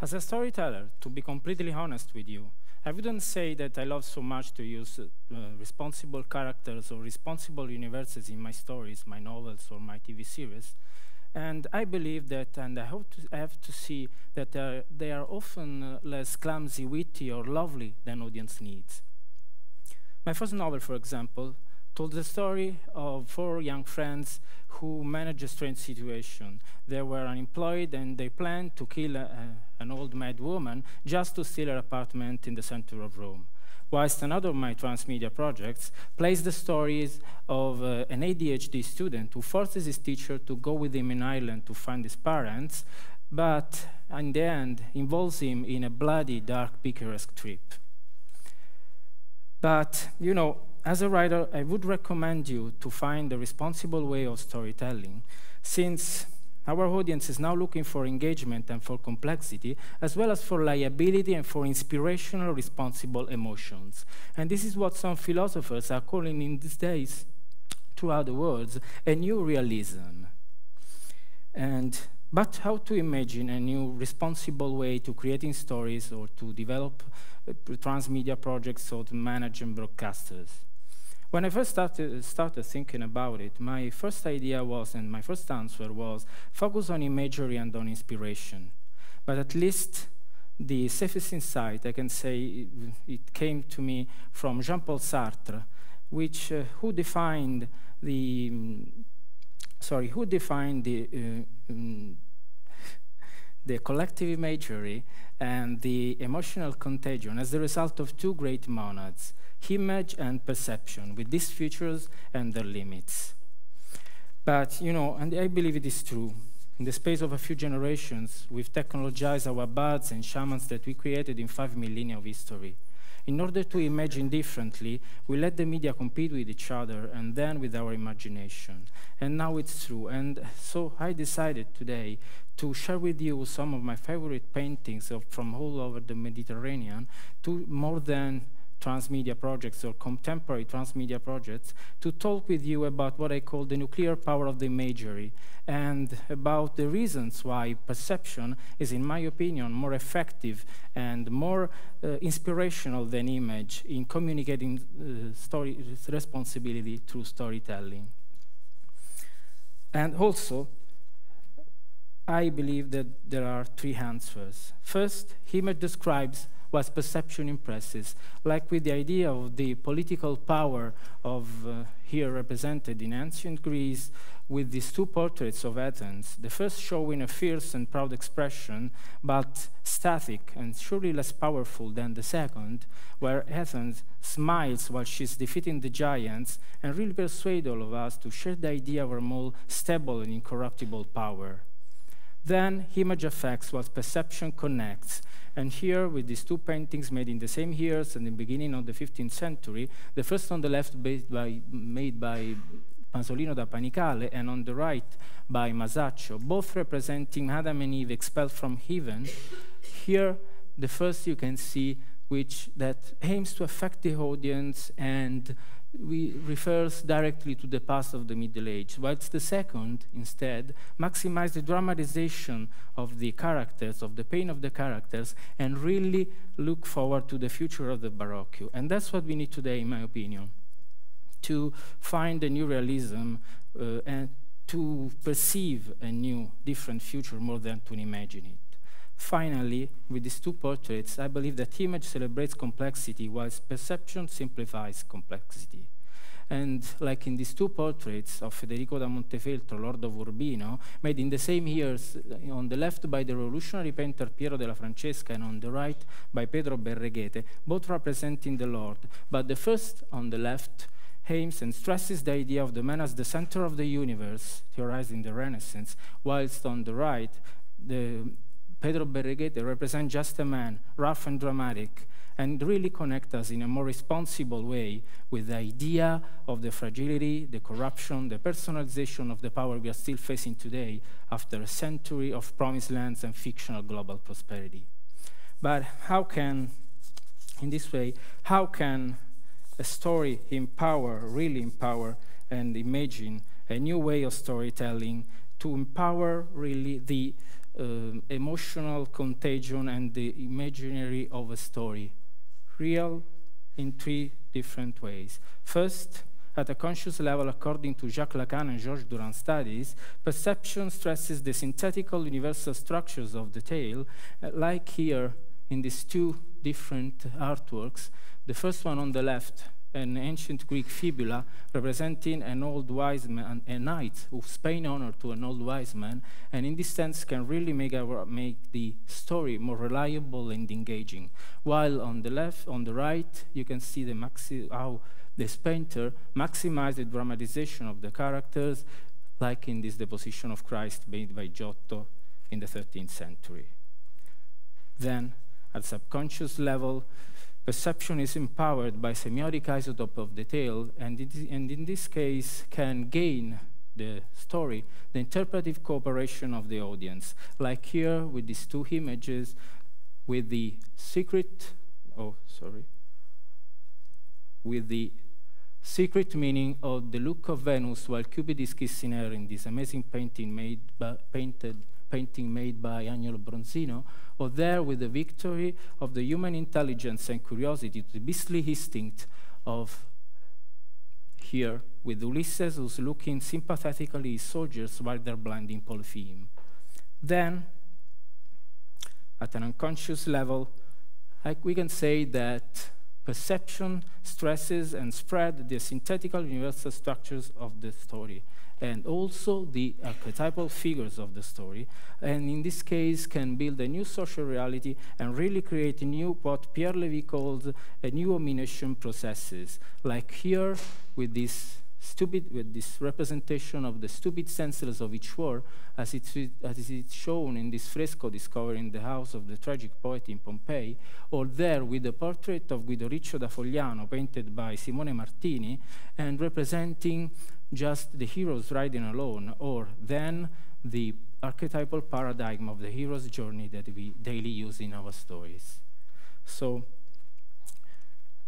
As a storyteller, to be completely honest with you, I wouldn't say that I love so much to use responsible characters or responsible universes in my stories, my novels, or my TV series. And I believe that, and I have to see that they are often less clumsy, witty, or lovely than audience needs. My first novel, for example, told the story of 4 young friends who managed a strange situation. They were unemployed and they planned to kill an old mad woman just to steal her apartment in the center of Rome. Whilst another of my transmedia projects plays the stories of an ADHD student who forces his teacher to go with him in Ireland to find his parents, but in the end involves him in a bloody, dark, picaresque trip. But, you know, as a writer, I would recommend you to find a responsible way of storytelling, since our audience is now looking for engagement and for complexity, as well as for liability and for inspirational, responsible emotions. And this is what some philosophers are calling in these days, throughout the world, a new realism. But how to imagine a new responsible way to creating stories or to develop transmedia projects or to manage and broadcasters? When I first started thinking about it, my first idea was, and my first answer was, focus on imagery and on inspiration. But at least the safest insight, I can say, it came to me from Jean-Paul Sartre, who defined the collective imagery and the emotional contagion as the result of 2 great monads, image and perception, with these features and their limits. But, you know, and I believe it is true. In the space of a few generations, we've technologized our bards and shamans that we created in 5 millennia of history. In order to imagine differently, we let the media compete with each other and then with our imagination. And now it's true. And so I decided today to share with you some of my favorite paintings from all over the Mediterranean, to more than transmedia projects or contemporary transmedia projects, to talk with you about what I call the nuclear power of the imagery and about the reasons why perception is, in my opinion, more effective and more inspirational than image in communicating responsibility through storytelling. And also, I believe that there are 3 answers. First, image describes what perception impresses, like with the idea of the political power of here represented in ancient Greece with these 2 portraits of Athens, the first showing a fierce and proud expression, but static and surely less powerful than the second, where Athens smiles while she's defeating the giants and really persuade all of us to share the idea of a more stable and incorruptible power. Then image affects what perception connects. And here, with these 2 paintings made in the same years and the beginning of the 15th century, the first on the left made by Pasolino da Panicale, and on the right by Masaccio, both representing Adam and Eve expelled from heaven. Here, the first you can see, that aims to affect the audience and refers directly to the past of the Middle Age, whilst the second, instead, maximizes the dramatization of the characters, of the pain of the characters, and really look forward to the future of the Baroque. And that's what we need today, in my opinion, to find a new realism and to perceive a new, different future more than to imagine it. Finally, with these 2 portraits, I believe that image celebrates complexity, whilst perception simplifies complexity. And like in these 2 portraits of Federico da Montefeltro, Lord of Urbino, made in the same years, on the left by the revolutionary painter Piero della Francesca and on the right by Pedro Berreghete, both representing the Lord. But the first, on the left, aims and stresses the idea of the man as the center of the universe, theorizing the Renaissance, whilst on the right, Pedro Berreghete represents just a man, rough and dramatic, and really connect us in a more responsible way with the idea of the fragility, the corruption, the personalization of the power we are still facing today after a century of promised lands and fictional global prosperity. But how can, in this way, how can a story really empower and imagine a new way of storytelling to empower really the emotional contagion and the imaginary of a story, real in three different ways. First, at a conscious level, according to Jacques Lacan and Georges Durand studies, perception stresses the synthetical universal structures of the tale, like here in these two different artworks. The first one on the left, an ancient Greek fibula representing an old wise man, a knight who's paying honor to an old wise man, and in this sense can really make the story more reliable and engaging. While on the left, on the right, you can see how this painter maximized the dramatization of the characters, like in this Deposition of Christ made by Giotto in the 13th century. Then, at subconscious level, perception is empowered by semiotic isotope of the tale, and in this case can gain the story, the interpretive cooperation of the audience, like here with these two images, with the secret meaning of the look of Venus while Cupid is kissing her in this amazing painting made by Agnolo Bronzino, or there with the victory of the human intelligence and curiosity, the beastly instinct of here, with Ulysses who's looking sympathetically at soldiers while they're blinding Polyphemus. Then, at an unconscious level, we can say that perception stresses and spread the synthetical universal structures of the story, and also the archetypal figures of the story, and in this case can build a new social reality and really create a new, what Pierre Levy calls a new omniscient processes, like here with this representation of the stupid senseless of each war, as it's shown in this fresco discovered in the house of the tragic poet in Pompeii, or there with the portrait of Guido Riccio da Fogliano painted by Simone Martini and representing just the heroes riding alone, or then the archetypal paradigm of the hero's journey that we daily use in our stories. So,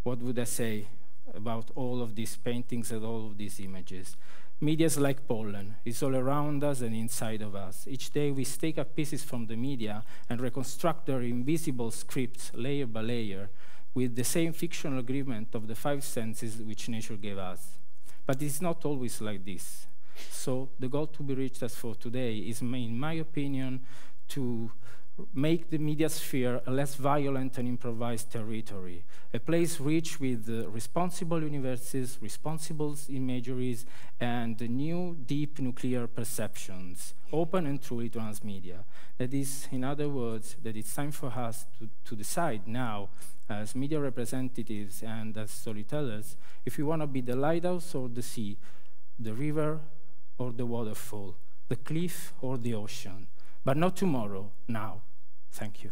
what would I say about all of these paintings and all of these images? Media is like pollen. It's all around us and inside of us. Each day we take up pieces from the media and reconstruct their invisible scripts layer by layer with the same fictional agreement of the five senses which nature gave us. But it's not always like this. So the goal to be reached as for today is, in my opinion, to make the media sphere a less violent and improvised territory, a place rich with responsible universes, responsible imageries, and new deep nuclear perceptions, open and truly transmedia. That is, in other words, that it's time for us to decide now, as media representatives and as storytellers, if we want to be the lighthouse or the sea, the river or the waterfall, the cliff or the ocean. But not tomorrow, now. Thank you.